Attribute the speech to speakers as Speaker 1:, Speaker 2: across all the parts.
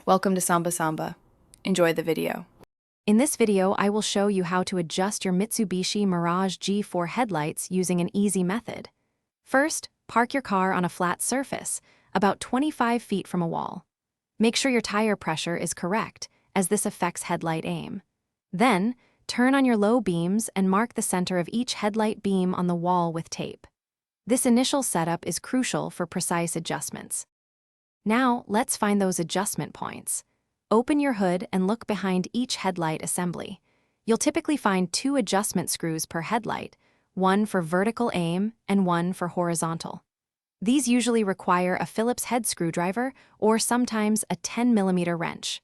Speaker 1: Welcome to Samba Samba. Enjoy the video.
Speaker 2: In this video, I will show you how to adjust your Mitsubishi Mirage G4 headlights using an easy method. First, park your car on a flat surface, about 25 feet from a wall. Make sure your tire pressure is correct, as this affects headlight aim. Then, turn on your low beams and mark the center of each headlight beam on the wall with tape. This initial setup is crucial for precise adjustments. Now, let's find those adjustment points. Open your hood and look behind each headlight assembly. You'll typically find 2 adjustment screws per headlight, one for vertical aim and one for horizontal. These usually require a Phillips head screwdriver or sometimes a 10mm wrench.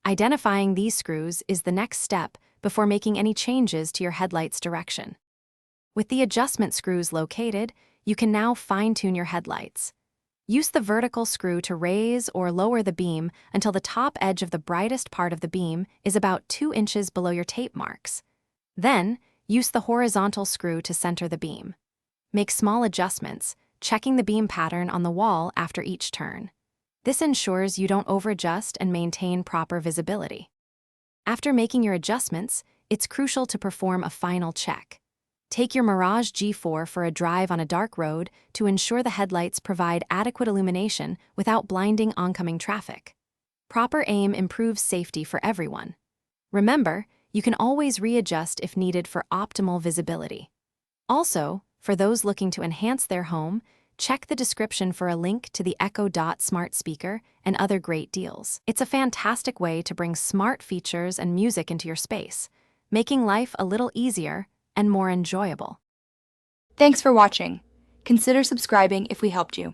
Speaker 2: Identifying these screws is the next step before making any changes to your headlight's direction. With the adjustment screws located, you can now fine-tune your headlights. Use the vertical screw to raise or lower the beam until the top edge of the brightest part of the beam is about 2 inches below your tape marks. Then, use the horizontal screw to center the beam. Make small adjustments, checking the beam pattern on the wall after each turn. This ensures you don't over-adjust and maintain proper visibility. After making your adjustments, it's crucial to perform a final check. Take your Mirage G4 for a drive on a dark road to ensure the headlights provide adequate illumination without blinding oncoming traffic. Proper aim improves safety for everyone. Remember, you can always readjust if needed for optimal visibility. Also, for those looking to enhance their home, check the description for a link to the Echo Dot smart speaker and other great deals. It's a fantastic way to bring smart features and music into your space, making life a little easier and more enjoyable.
Speaker 3: Thanks for watching. Consider subscribing if we helped you.